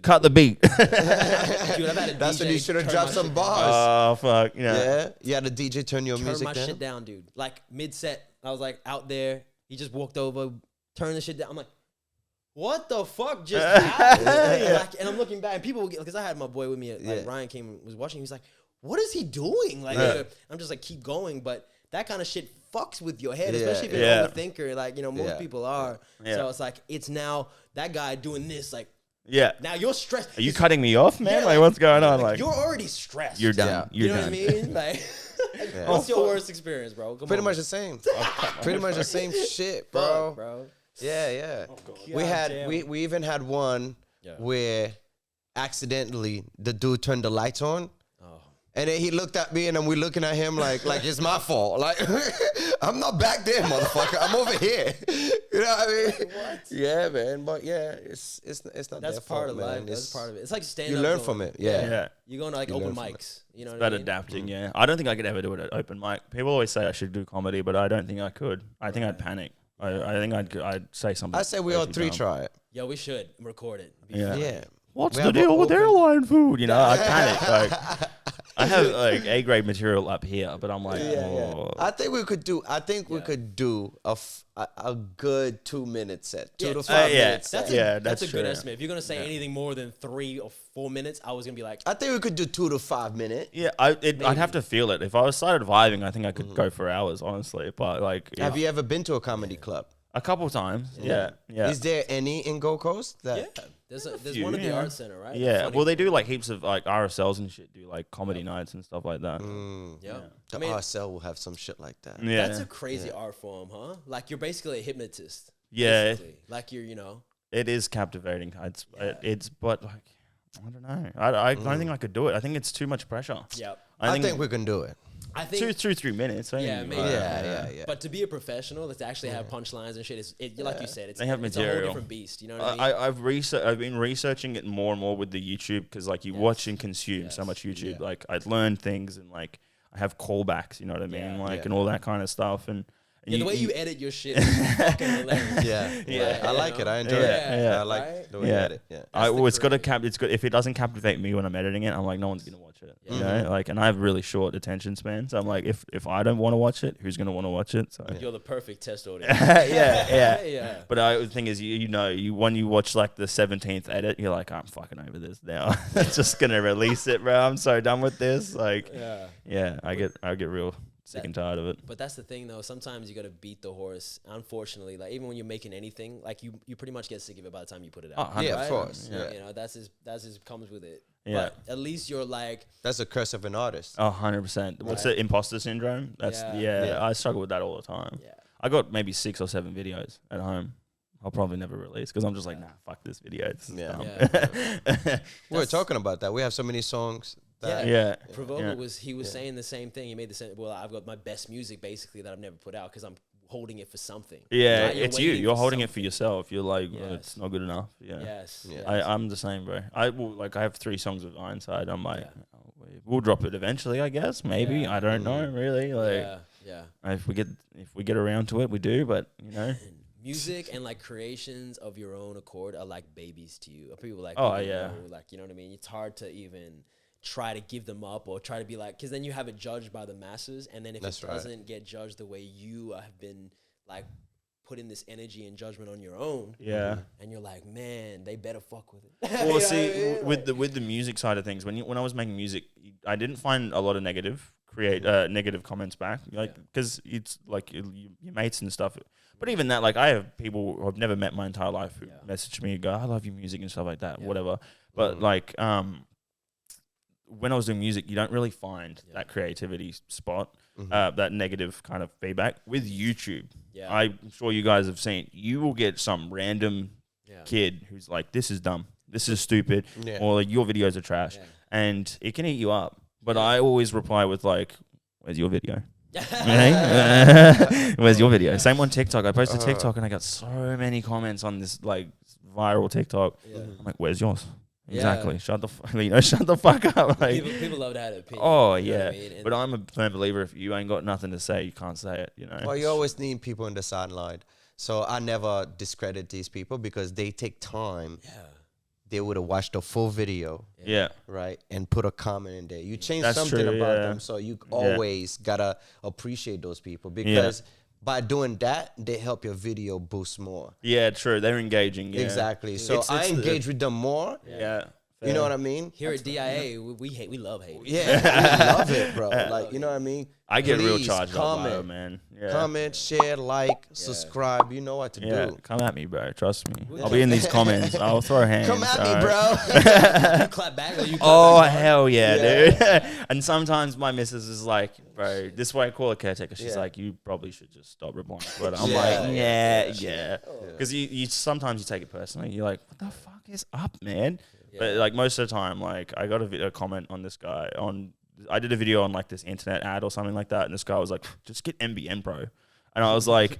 cut the beat. Dude, I've had a That's DJ when you should have dropped some bars. Oh, fuck. Yeah. You had a DJ turn your music down? Turn my shit down, dude. Like, mid-set, I was like out there. He just walked over, turned the shit down. I'm like, what the fuck just happened? Like, and I'm looking back, and people, because I had my boy with me, like Ryan came and was watching. He was like, what is he doing? Like, I'm just like, keep going. But that kind of shit fucks with your head, especially if you're an overthinker. Like, most people are. So it's like, it's now that guy doing this, like, now you're stressed. Are you cutting me off, man? Like, what's going on? Like, you're already stressed. You're done. You know what I mean? Like, what's your worst experience, bro? Pretty much the same. Pretty much the same shit, bro. Yeah. Oh, we even had one where accidentally the dude turned the lights on. And then he looked at me, and then we looking at him like it's my fault. Like, I'm not back there, motherfucker. I'm over here. You know what I mean? What? Yeah, man. But yeah, it's not that's their part fault, of man. life. That's part of it. It's like stand up. You learn from it. Yeah. You're going to like open mics. You know what I mean? Adapting, I don't think I could ever do it at open mic. People always say I should do comedy, but I don't think I could. I think I'd panic. I think I'd say something. I say we all three try it. Yo, we should record it. Yeah. What's the deal with airline food? You know, I panic. Like, I have like A-grade material up here, but I'm like, I think we could do. We could do a good 2-minute set, 2 to 5 minutes. That's a good estimate. If you're gonna say anything more than 3 or 4 minutes, I was gonna be like, I think we could do 2 to 5 minutes. Yeah, I'd have to feel it. If I started vibing, I think I could go for hours, honestly. But like, have you ever been to a comedy club? A couple times. Yeah. Is there any in Gold Coast? There's one at the Art Center, right? Yeah. Well, they do like heaps of like RSLs and shit. Do like comedy nights and stuff like that. The RSL will have some shit like that. Yeah. That's a crazy art form, huh? Like you're basically a hypnotist. Yeah. Basically. Like you're, It is captivating. It's but like I don't know. I don't think I could do it. I think it's too much pressure. Yeah. I think we can do it. I think 2-3 minutes. Yeah, maybe. Yeah. But to be a professional, to actually have punchlines and shit, like you said, it's they have it's material. a whole different beast. You know what I mean? I've been researching it more and more with the YouTube because like you watch and consume so much YouTube. Like I'd learn things and like I have callbacks. You know what I mean? And all that kind of stuff and. The way you edit your shit is fucking hilarious. Yeah. I like it. I enjoy it. I like the way you edit. Yeah. It's got to it's good. If it doesn't captivate me when I'm editing it, I'm like, no one's gonna watch it. You know, like, and I have really short attention span, so I'm like, if I don't want to watch it, who's gonna want to watch it? So you're the perfect test audience. yeah. But the thing is, when you watch like the 17th edit, you're like, I'm fucking over this now. I'm just gonna release it, bro. I'm so done with this. Like, I get real sick and tired of it. But that's the thing, though. Sometimes you got to beat the horse. Unfortunately, like even when you're making anything, like you pretty much get sick of it by the time you put it out. Right? Of course. Yeah. That's just comes with it. Yeah. But at least you're like. That's a curse of an artist. 100%. What's the imposter syndrome? That's I struggle with that all the time. Yeah. I got maybe 6 or 7 videos at home. I'll probably never release because I'm just like, nah, fuck this video. This is dumb. We were talking about that. We have so many songs. Provoker was saying the same thing. He made the same. Well, I've got my best music basically that I've never put out because I'm holding it for something. Yeah, right? it's you. You're holding it for yourself. You're like, well, it's not good enough. Yeah. Yes. I'm the same, bro. I have 3 songs with Ironside. I'm like, we'll drop it eventually, I guess. Maybe. I don't know, really. Like, if we get around to it, we do. But you know. Music and like creations of your own accord are like babies to you. People like, know, like, you know what I mean? It's hard to even try to give them up or try to be like, because then you have it judged by the masses. And then if it doesn't get judged the way you have been like putting this energy and judgment on your own. Yeah. And you're like, man, they better fuck with it. Well, see, with the music side of things, when I was making music, I didn't find a lot of negative comments back, like, because it's like your mates and stuff. But even that, like, I have people who I've never met my entire life who message me and go, I love your music and stuff like that, whatever. But like, when I was doing music, you don't really find that creativity spot, that negative kind of feedback. With YouTube, I'm sure you guys have seen, you will get some random kid who's like, this is dumb, this is stupid, or like, your videos are trash, and it can eat you up. But I always reply with like, where's your video? Where's your video? Same on TikTok. I posted TikTok and I got so many comments on this like viral TikTok. I'm like, where's yours? Exactly. Shut the fuck up. Like, people love to have an opinion. Oh yeah, you know what I mean? But I'm a firm believer. If you ain't got nothing to say, you can't say it. You know. Well, you always need people in the sideline. So I never discredit these people because they take time. Yeah. They would have watched the full video. Yeah. Right. And put a comment in there. You change something about them. So you always gotta appreciate those people because by doing that, they help your video boost more. Yeah, true. They're engaging. Yeah. Exactly. So I engage with them more. Yeah. You know what I mean? Here at DIA, we love hate. Yeah, we love it, bro. Like, you know what I mean? I get real charged up, man. Yeah. Comment, share, like, subscribe. You know what to do. Come at me, bro. Trust me. I'll be in these comments. I'll throw hands. Come at me, bro. You clap back or you clap back? Hell yeah, dude. And sometimes my missus is like, bro, this way I call her caretaker. She's like, you probably should just stop replying. But I'm like, yeah. Because you sometimes you take it personally. You're like, what the fuck is up, man? But like most of the time, like I got a comment on this guy I did a video on like this internet ad or something like that, and this guy was like, just get NBN, bro. And I was like,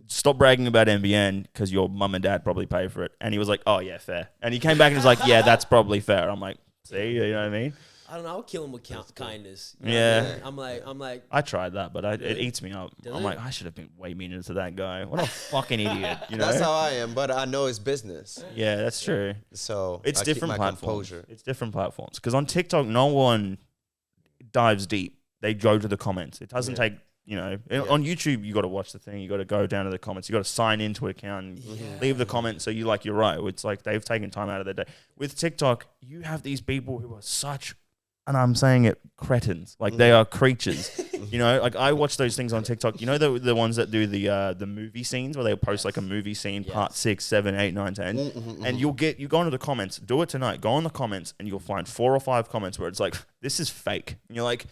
stop bragging about NBN because your mum and dad probably pay for it. And he was like, oh yeah, fair. And he came back and was like, yeah, that's probably fair. I'm like, see, you know what I mean? I don't know. I'll kill him with kindness. You know I'm like. I tried that, but it eats me up. I'm like, I should have been way meaner to that guy. What a fucking idiot. You know? That's how I am, but I know it's business. Yeah, that's true. So it's different platforms. It's different platforms. Because on TikTok, no one dives deep. They go to the comments. It doesn't take, on YouTube, you got to watch the thing. You got to go down to the comments. You got to sign into an account, and leave the comment. So you're right. It's like they've taken time out of their day. With TikTok, you have these people who are such, and I'm saying it, cretins. Like they are creatures. Like I watch those things on TikTok. You know the ones that do the movie scenes where they post like a movie scene, part 6, 7, 8, 9, 10, and you go into the comments. Do it tonight. Go in the comments, and you'll find 4 or 5 comments where it's like, this is fake, and you're like,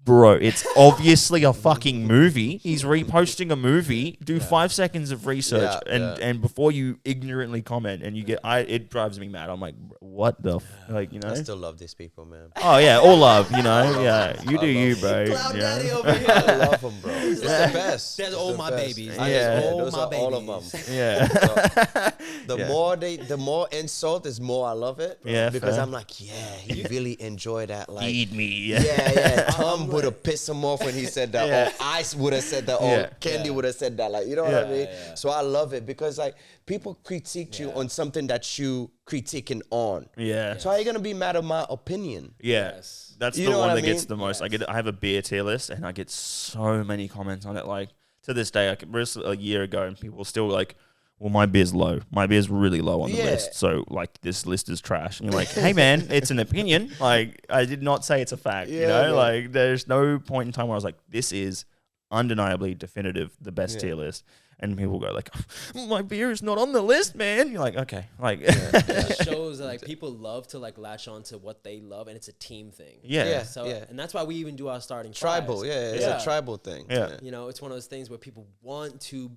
bro, it's obviously a fucking movie. He's reposting a movie. Do 5 seconds of research and before you ignorantly comment, and you get it drives me mad. I'm like, what the I still love these people, man. Oh yeah, all love, you do you, bro. Cloud Daddy over here. I love them, bro. It's the best. There's all my babies. Those are all of them. Yeah. So, the more insult is more I love it. Yeah, because I'm like, he really enjoyed that. Like, feed me. Yeah. Tom would have pissed him off when he said that. Or Ice would have said that. Or Candy would have said that. Like, you know what I mean? Yeah. So I love it because like people critique you on something that you critiquing on. Yeah. So how are you gonna be mad at my opinion? Yeah. That's the one that gets the most. I have a beer tier list, and I get so many comments on it. Like to this day, a year ago, and people still like, well, my beer's low. My beer's really low on the list. So, like, this list is trash. And you're like, hey, man, it's an opinion. Like, I did not say it's a fact. Man. Like, there's no point in time where I was like, this is undeniably definitive, the best tier list. And people go like, my beer is not on the list, man. You're like, okay. Like, it shows that, like, people love to, like, latch on to what they love, and it's a team thing. And that's why we even do our starting tribal. tribes. It's a tribal thing. Yeah. It's one of those things where people want to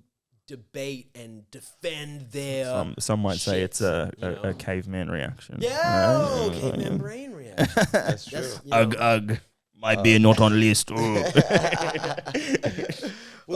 debate and defend their. Some might say it's a caveman reaction. Yeah, caveman brain reaction. That's true. Ugh. Might be not on list. Well,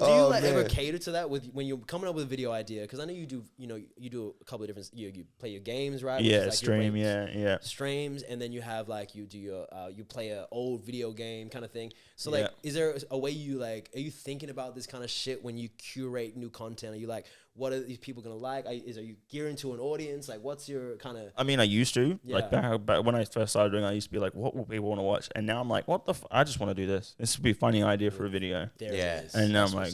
do you ever cater to that when you're coming up with a video idea? Because I know you do. You do a couple of different. You play your games, right? Yeah, stream. Yeah. Streams, and then you have you do your you play an old video game kind of thing. So is there a way you are you thinking about this kind of shit when you curate new content? Are you what are these people gonna like? Are you gearing to an audience? What's your kind of? I mean, I used to back when I first started doing. I used to be like, what will people want to watch? And now I'm like, what the? I just want to do this. This would be a funny idea for a video. There it is. And now I'm like,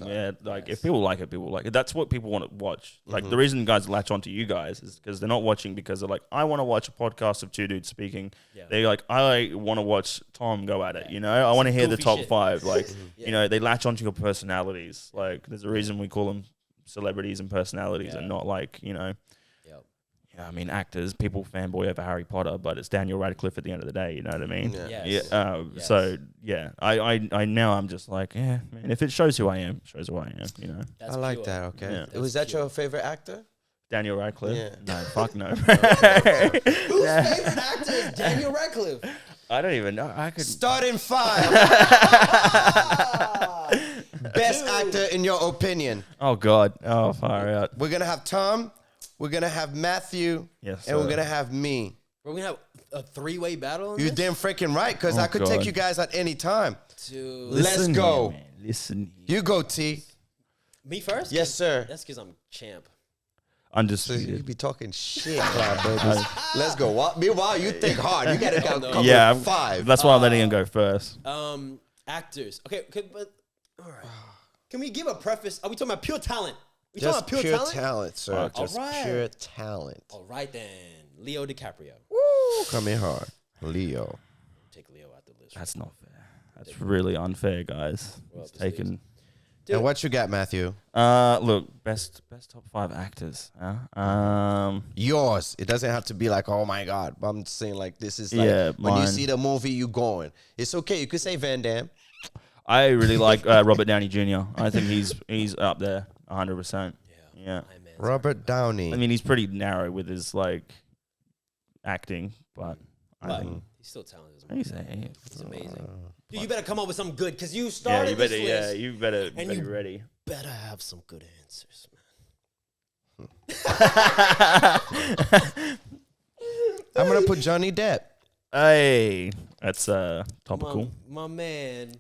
if people like it, people like it. That's what people want to watch. Like the reason guys latch onto you guys is because they're not watching because they're like, I want to watch a podcast of two dudes speaking. Yeah. They're like, I want to watch Tom go at it. I want to hear the top 5. They latch onto your personalities. There's a reason we call them celebrities and personalities and not I mean, actors, people fanboy over Harry Potter, but it's Daniel Radcliffe at the end of the day. You know what I mean? So I now I'm just like, man, if it shows who I am, it shows who I am. I like that. Okay, was that your favorite actor? Daniel Radcliffe? Yeah. No, fuck no. Whose favorite actor is Daniel Radcliffe? I don't even know. I could start in 5. Best actor in your opinion? Oh God! Oh, far out. We're gonna have Tom. We're gonna have Matthew. Yes. And we're gonna have me. We're gonna have a 3-way battle. You damn freaking right, because I could take you guys at any time. Dude. Let's go. Here, listen. You go, T. Me first? Yes, sir. That's because I'm champ. Undisputed. So you be talking shit, baby. Let's go. Meanwhile, you think hard. You gotta go. Yeah, 5. That's why I'm letting him go first. Actors. Okay, but all right. Can we give a preface? Are we talking about pure talent? We just talking about pure talent, sir. All just right. pure talent. All right then, Leo DiCaprio. Woo! Come in hard, Leo. Take Leo out the list. That's not fair. That's really unfair, guys. It's taken. Dude. And what you got, Matthew? Look, best top 5 actors. Yours. It doesn't have to be like, oh my God. But I'm just saying this is when mine. you see the movie, you going. It's okay. You could say Van Damme. I really like Robert Downey Jr. I think he's up there 100%. Yeah. Robert Downey. I mean, he's pretty narrow with his acting, but I think he's still talented. He's amazing. Dude, you better come up with something good because you started this list. Yeah, you better be ready. Better have some good answers, man. I'm gonna put Johnny Depp. Hey, that's topical. My man.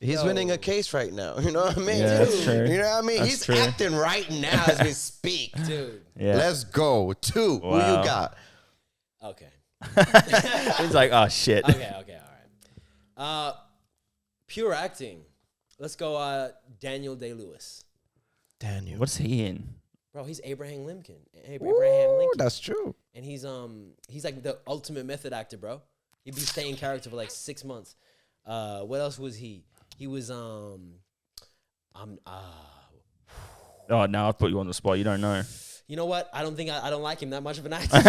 He's winning a case right now. You know what I mean? Yeah, that's true. You know what I mean? He's acting right now as we speak. Dude. Yeah. Let's go. 2. Wow. Who you got? Okay. He's like, oh, shit. Okay, all right. Pure acting. Let's go Daniel Day-Lewis. Daniel. What's he in? Bro, he's Abraham Lincoln. Abraham Lincoln. That's true. And he's like the ultimate method actor, bro. He'd be staying character for 6 months. What else was he? He was Oh, now I've put you on the spot. You don't know. You know what? I don't think I don't like him that much of an actor.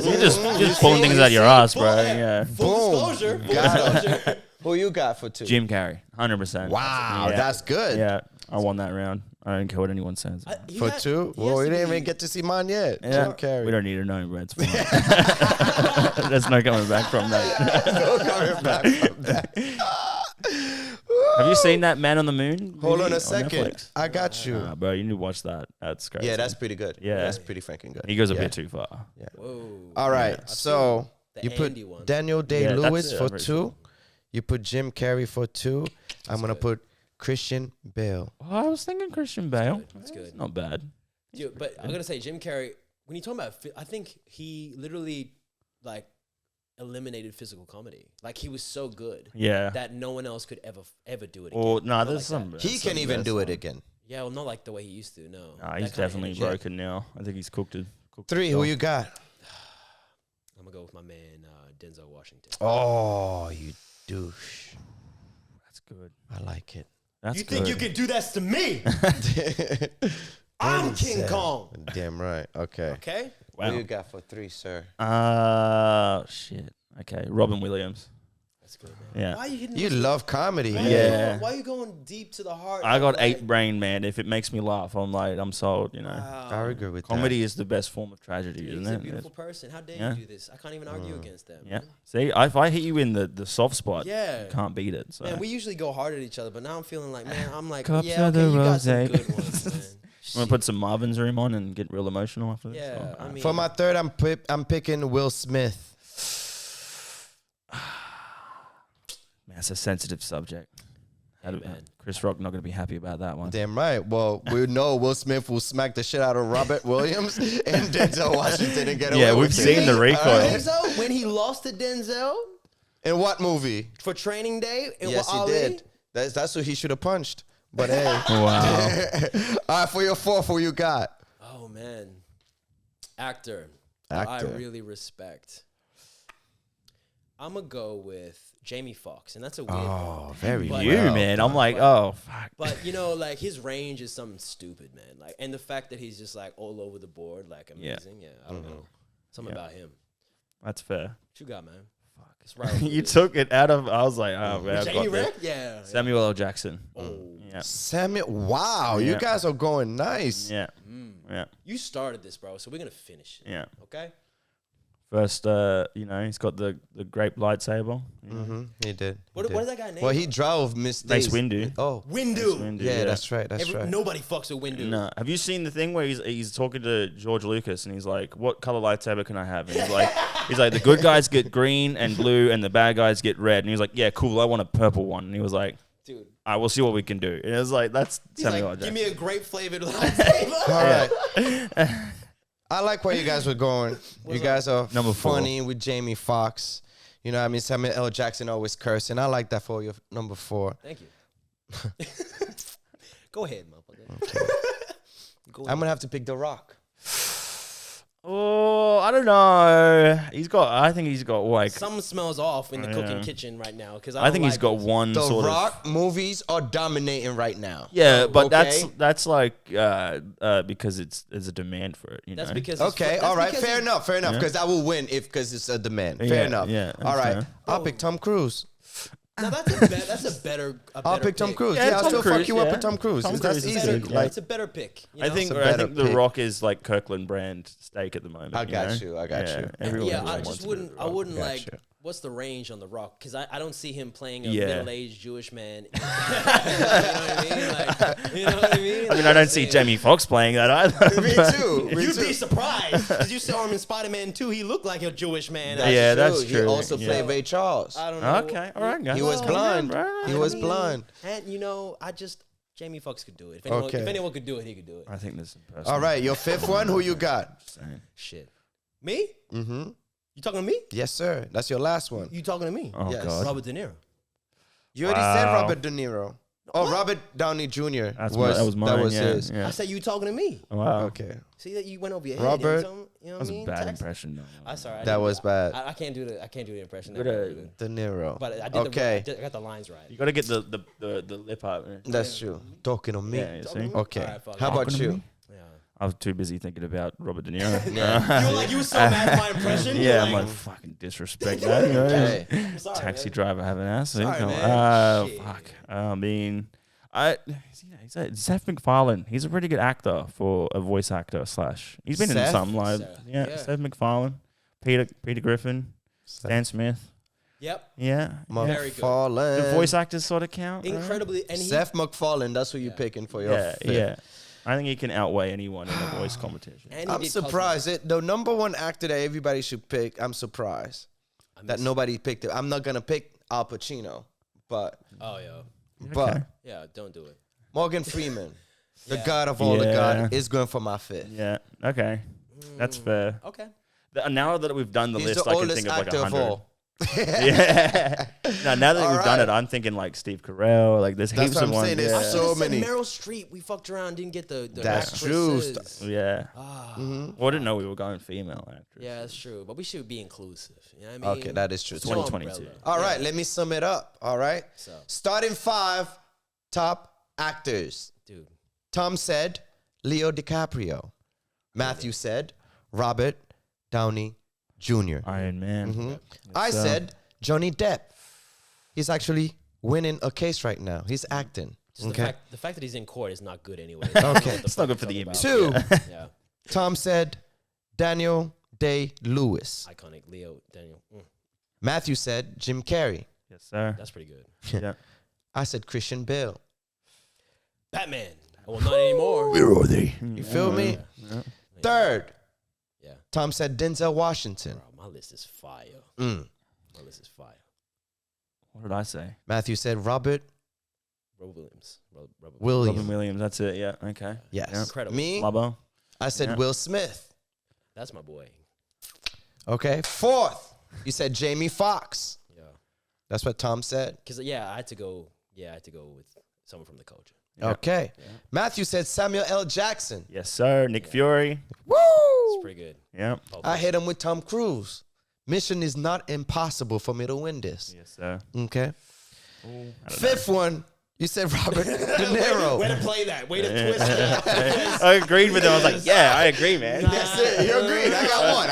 You're just pulling things out of your ass, bro. Yeah. Full disclosure. Who you got for 2? Jim Carrey, 100%. Wow, that's good. Yeah, I won that round. I don't care what anyone says. For 2? Well, we didn't even get to see mine yet. Yeah. Jim Carrey. We don't need to know, bro. It's fine. There's no coming back from that. No coming back from that. Have you seen that Man on the Moon? Hold on a second. I got you. Bro, you need to watch that. That's crazy. Yeah, that's pretty good. Yeah. That's pretty freaking good. He goes a bit too far. Yeah. Whoa. All right. So you put Daniel Day-Lewis for 2. You put Jim Carrey for 2. I'm going to put Christian Bale. Oh, I was thinking Christian Bale. That's good. Not bad. Dude, but I'm going to say Jim Carrey, when you talk about, I think he literally eliminated physical comedy. He was so good. Yeah. That no one else could ever do it again. Or there's some. He can even do it again. Yeah, well, not like the way he used to. No. He's definitely broken now. I think he's cooked it. 3. Who you got? I'm gonna go with my man Denzel Washington. Oh, you douche. That's good. I like it. You think you can do that to me? I'm King Kong. Damn right. Okay. Okay. Wow. Who you got for 3, sir? Shit. Okay, Robin Williams. That's good, man. Yeah. Why are you hitting? You love comedy. Yeah. Why are you going deep to the heart? I got like, 8 brain, man. If it makes me laugh, I'm sold, you know. Wow. I agree with Comedy is the best form of tragedy, Dude, isn't he's it? a beautiful person. How dare Yeah. you do this? I can't even argue against that. Yeah. Man. See, if I hit you in the soft spot, Yeah. you can't beat it. So. Man, we usually go hard at each other, but now I'm feeling like, man, I'm like, Cups yeah, of okay, the you got some rosé. good ones, man. I'm gonna put some Marvin's Room on and get real emotional after this. Yeah, So, I mean, For my third, I'm picking Will Smith. man, it's a sensitive subject. man. Chris Rock not gonna be happy about that one. Damn right. Well, we know Will Smith will smack the shit out of Robert Williams and Denzel Washington and get away Yeah, with we've seen the recoil. Denzel, when he lost to Denzel In what movie? for Training Day, and Yes, he Ali, did. That's who he should have punched. But hey. Wow. All right, for your fourth, who you got? Oh man, actor. Actor. I really respect. I'm gonna go with Jamie Foxx, and that's a weird one. Oh, very But- You, well man. I'm done. like, oh, fuck. But you know, like his range is something stupid, man. Like, and the fact that he's just like all over the board, like amazing. Yeah, I don't know. Something about him. That's fair. What you got, man? Fuck, it's right. over You there. took it out of, I was like, oh, man. I've Jamie got this. Rick? Yeah. Samuel L. Jackson. Oh. Yeah. Samuel. Wow, you Yeah. guys are going nice. Yeah. Yeah. You started this, bro, so we're gonna finish it. Yeah. Okay. First, he's got the grape lightsaber. You know? Mm-hmm. He did. What is that guy named? Well, he drove Miss Mace Daisy. Windu. Oh, Windu. Windu, yeah, that's right. That's right. Nobody fucks with Windu. No. Have you seen the thing where he's talking to George Lucas and he's like, "What color lightsaber can I have?" And he's like, "The good guys get green and blue, and the bad guys get red." And he was like, "Yeah, cool. I want a purple one." And he was like, Dude. "I will see what we can do." And it was like, "That's He's Samuel L. like, Jackson." give me a grape flavored lightsaber. All right. I like where you guys were going. You guys are Number 4. funny with Jamie Foxx. You know what I mean? Samuel L. Jackson always cursing. I like that for your number 4. Thank you. Go ahead, motherfucker. Okay. I'm going to have to pick The Rock. Oh, I don't know. I think he's got like. Something smells off in the cooking Yeah. kitchen right now because I think he's got one The sort Rock movies are dominating right now. Yeah, but Okay. that's like because there's a demand for it. You That's know? because Okay, that's all right, because fair he- enough, Yeah. because I will win because it's a demand. Fair Yeah, enough. yeah, all right, fair. I'll pick Tom Cruise. Now that's a better. I'll pick Tom Cruise. Yeah, Yeah, I'll Tom still fuck Cruise, you up yeah. with Tom Cruise. Tom That's Cruise is easy. good, Yeah, Like, it's a better pick. You I know? think It's a better The pick. Rock is like Kirkland brand steak at the moment. I got know? you, I got you. Everyone Yeah, I wants just to be wouldn't. The I Rock. wouldn't Got like. you. What's the range on The Rock? Because I don't see him playing a Yeah. middle-aged Jewish man. You know what I mean? Like, you know what I mean? I mean, I don't see Jamie Foxx playing that either. Me but- too. Me You'd too. be surprised because you saw him in Spider-Man 2. He looked like a Jewish man. Yeah, that's He true. also Yeah. played Ray Charles. I don't know. Okay, all right, guys. He was Calm blind. down, bro. He was blind. And you know, Jamie Foxx could do it. Okay. If anyone could do it, he could do it. I think this is personal. All right, your 5th one. Who you got? Saying. Shit. Me? Mm-hmm. You talking to me? Yes, sir. That's your last one. You talking to me? Oh Yes. God. Robert De Niro. You already said Wow. Robert De Niro. Oh, Robert Downey Jr. That was mine. That was yeah, his. Yeah. I said you talking to me. Wow. Okay. See that you went over your head. Robert- You know what I That was mean? a bad Text- impression. Though. I'm sorry. I That didn't- was bad. I can't do the impression. Good, De Niro. But I did Okay. I got the lines right. You got to get the lip up. That's true. Talking to me. Yeah, you see? Okay. All right, fuck How it. about Talking to you? me? Yeah. I was too busy thinking about Robert De Niro. You were so mad at my impression. You Yeah, were I'm like, like, fucking disrespect that. You know? Hey. I'm sorry, Taxi man. driver having ass. Sorry, man. Shit. Fuck. I mean, he's Seth MacFarlane. He's a pretty good actor for a voice actor / He's been in Seth? some like Seth. yeah, Yeah. Seth MacFarlane, Peter Griffin, Stan Smith. Yep. Yeah, Very good. McFarlane. the voice actors sort of count. right? Incredibly. And he, Seth MacFarlane. That's who you're Yeah. picking for your Yeah, 5th. yeah. I think he can outweigh anyone in a voice competition. and he I'm did surprised. The number 1 actor that everybody should pick, I'm surprised that nobody picked it. I'm not going to pick Al Pacino, but Oh yeah. Okay. Yeah. Don't do it. Morgan Freeman, the Yeah. god of all the Yeah. god, is going for my 5th. Yeah. Okay. That's fair. Okay. Now that we've done the He's list, the I can oldest think of like actor of 100. all. Yeah. No, now that All we've done right. it, I'm thinking like Steve Carell. Like there's That's heaps what of I'm ones. saying, there's Yeah. I so should've said many. Meryl Streep. We fucked around, didn't get the That's true. actresses. Yeah. Ah, Well, I didn't know we were going female actors. yeah, that's true. But we should be inclusive. You know what I mean? Okay, that is true. It's no 2022. umbrella. All Yeah. right, let me sum it up. All right. So, Starting 5 top actors. dude. Tom said Leo DiCaprio. Matthew said Robert Downey Jr. Iron Man. I said Johnny Depp. he's actually winning a case right now. He's acting. Okay. The fact that he's in court is not good anyway. Okay. It's not good for the image. 2, Yeah. Tom said Daniel Day-Lewis. Iconic Leo Daniel. Matthew said Jim Carrey. Yes, sir. That's pretty good. Yeah. I said Christian Bale. Batman. Well, not anymore. Where are they? You feel me? Yeah. 3rd, Yeah. Tom said Denzel Washington. Bro, my list is fire. Mm. My list is fire. What did I say? Matthew said Robert Robert Williams. Robert Williams. Robin Williams. That's it. Yeah. Okay. Yes. Yeah. Incredible. Me, Labo. I said Yeah. Will Smith. That's my boy. Okay. 4th, you said Jamie Foxx. Yeah. That's what Tom said. Because, I had to go with someone from the culture. Yeah. Okay. Matthew said Samuel L. Jackson. Yes, sir. Nick Fury. Woo! It's pretty good. Yeah. I hit him with Tom Cruise. Mission is not impossible for me to win this. Yes, sir. Okay. Ooh, I don't know. 5th one, you said Robert De Niro. Way to play that. Way to twist it. I agreed with him. I was like, yeah, I agree, man. That's it. You agreed. I got one.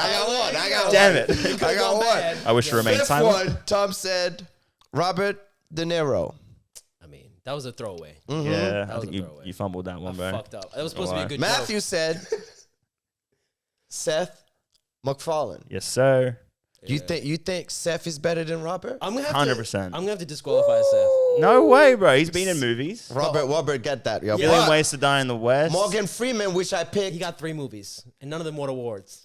Damn it. I got one. I wish to remain 5th silent. one, Tom said Robert De Niro. I mean, that was a throwaway. Yeah, That I was think a you, throwaway. you fumbled that one, bro. Fucked up. That was supposed to be a good Matthew joke. said Seth MacFarlane. Yes, sir. You think Seth is better than Robert? I'm gonna have 100%. I'm gonna have to disqualify Seth. No way, bro. He's been in movies. Robert, get that. Yo. Million But Ways to Die in the West. Morgan Freeman, which I picked. He got 3 movies, and none of them won awards.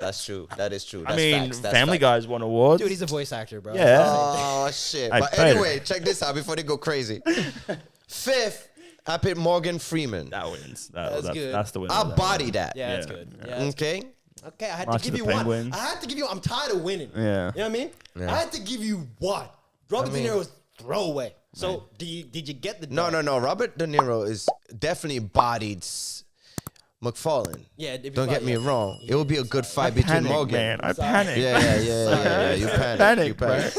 That's true. That is true. That's I mean, facts. That's Family facts. Guys won awards. Dude, he's a voice actor, bro. Yeah. Oh, shit. I But played anyway, check this out before they go crazy. 5th, I picked Morgan Freeman. That wins. That's good. That's the winner. I'll of that body one. that. Yeah, that's Yeah. good. Yeah. Yeah, that's Okay? Okay, I had March to of give the you Penguins. one. I had to give you. I'm tired of winning. Yeah. You know what I mean? Yeah. I had to give you one. Robert De Niro was throwaway. So did you get the? No. Robert De Niro is definitely bodied McFarlane. Yeah. If you Don't get me yeah. wrong. It will be a good fight I between panicked, Morgan. man. I Sorry. panicked. Yeah. You panic. Panic, You bro. panic.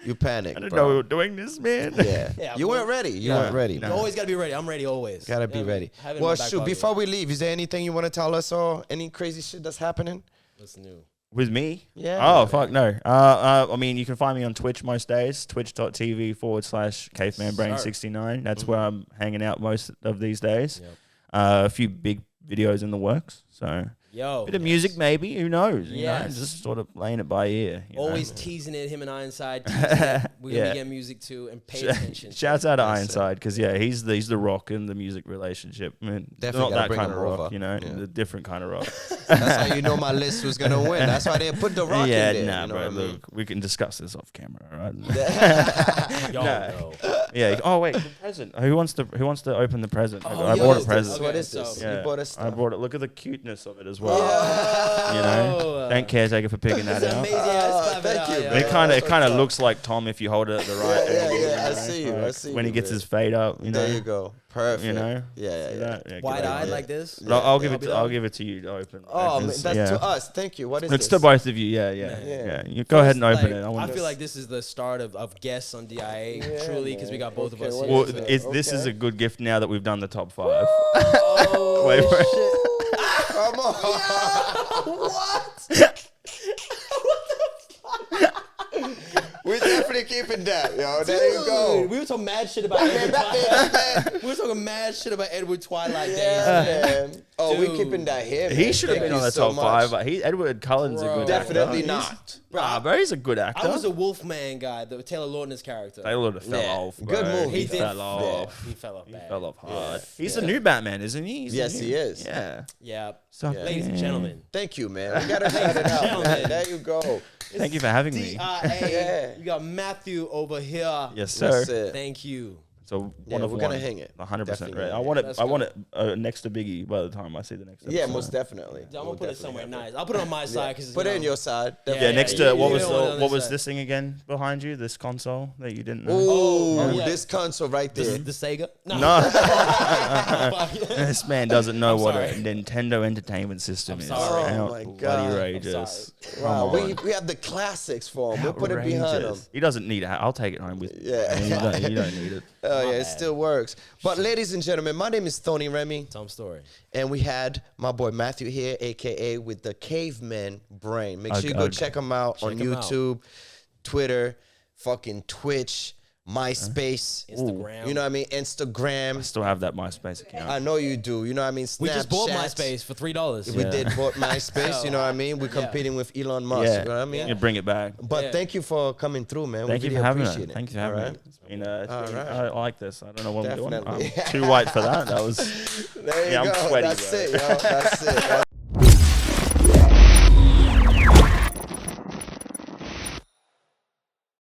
You panic. I didn't bro. know we were doing this, man. Yeah. Yeah, You bro. weren't ready. You No, weren't ready. You always gotta be ready. I'm ready always. Gotta be You know what I ready. mean? Have it in Well, my back shoot, pocket. before we leave, is there anything you want to tell us or any crazy shit that's happening? What's new? With me? Yeah. Oh, fuck no. I mean, you can find me on Twitch most days, twitch.tv/cavemanbrain69. That's where I'm hanging out most of these days. Yep. A few big videos in the works. So, Yo. bit of music maybe. Who knows? You know, Yes. just sort of playing it by ear. you know? Always teasing it, him and Ironside. Teasing it. We're gonna Yeah. be getting music too, and pay attention. Shouts out to Yes, Ironside because he's the rock in the music relationship. I mean, Definitely not gotta that bring kind of him rock, over. you know, Yeah. the different kind of rock. That's how you know my list was gonna win. That's why they put the rock Yeah, in there. nah, you know bro. what I mean? Look, we can discuss this off camera, right? Yo, No. no. Yeah. Oh wait, the present. Who wants to open the present? Oh, I yo, bought a this- present. okay, What is so- this? Yeah, You bought us I stuff. brought it. Look at the cuteness of it as well. Oh, You know, thank caretaker for picking that It's out. amazing. Yeah, it's thank you, yeah, man. It kind of looks like Tom if you hold it at the right Yeah, angle. yeah, I know, see you, I see when you, he gets man. his fade up, you know. There you go. Perfect. You know. Yeah, See yeah. that? Yeah, give Wide it- eyed like this. But I'll give Yeah, it. To, I'll give it to you to open. Oh, man, Because, that's yeah. to us. Thank you. What is It's this? to both of you. Yeah. Yeah. You go ahead and open Like, it. I feel like this is the start of guests on DIA, truly, because we got both Okay, of us what here. Well, is it? this is Okay. a good gift now that we've done the top 5. Oh, Wait for it. shit. Come on. What? We're definitely keeping that, yo. There you go. Dude, we were talking mad shit about Edward Twilight. We were talking mad shit about Edward Twilight days. Man. Oh, we Dude. keeping that here. He man. should have Thank been on you the so top much. 5. But Edward Cullen's a Bro. good Definitely actor. not. Nah, bro, he's a good actor. I was a Wolfman guy, the Taylor Lautner's character. Taylor fell Yeah. off. Bro. Good movie. He He fell did. off. He fell off He bad. fell off hard. Yeah. He's the new Batman, isn't he? He's the Yes, new- he is. Yeah. Yeah. So, Ladies and gentlemen. Thank you, man. We gotta shout it out. Gentlemen. There you go. Thank you for having me. DIA. Yeah. You got Matthew over here. Yes, sir. That's it. Thank you. So Yeah, one of we're one. gonna hang it. 100% Definitely right. gonna I hang want it. Let's I want go. it next to Biggie by the time I see the next. Yeah, episode. most definitely. I'm gonna We'll put it definitely somewhere have nice. I'll put it on my side because Put it on your side. Yeah, Yeah, next you- to what you was don't want it on what this was side. this thing again behind you? This console that you didn't know. Ooh, yeah. this console right there. the Sega. No, Fuck. this man doesn't know I'm what sorry. a Nintendo Entertainment System is. sorry. Oh my Bloody God. I'm outrageous. Wow, Come on. we have the classics for him. We'll put it behind him. Outrageous. He doesn't need it. I'll take it home with me. Yeah. You don't need it. Oh yeah, My it bad. still works. But ladies and gentlemen, my name is Thony Remy, Tom Story. and we had my boy Matthew here, aka with the Caveman Brain. Make sure you go Ugh. check him out on Check him out. YouTube, Twitter, fucking Twitch, MySpace, Instagram. You know what I mean? Instagram. I still have that MySpace account. I know you do. You know what I mean? Snapchat. We just bought MySpace for $3. We did bought MySpace. You know what I mean? We're competing with Elon Musk. You know what I mean? You bring it back. But thank you for coming through, man. Thank you for having me. Thank you for having me. I like this. I don't know what I'm doing. I'm too white for that. That was. There you go. I'm sweaty, That's bro. it, yo. That's it.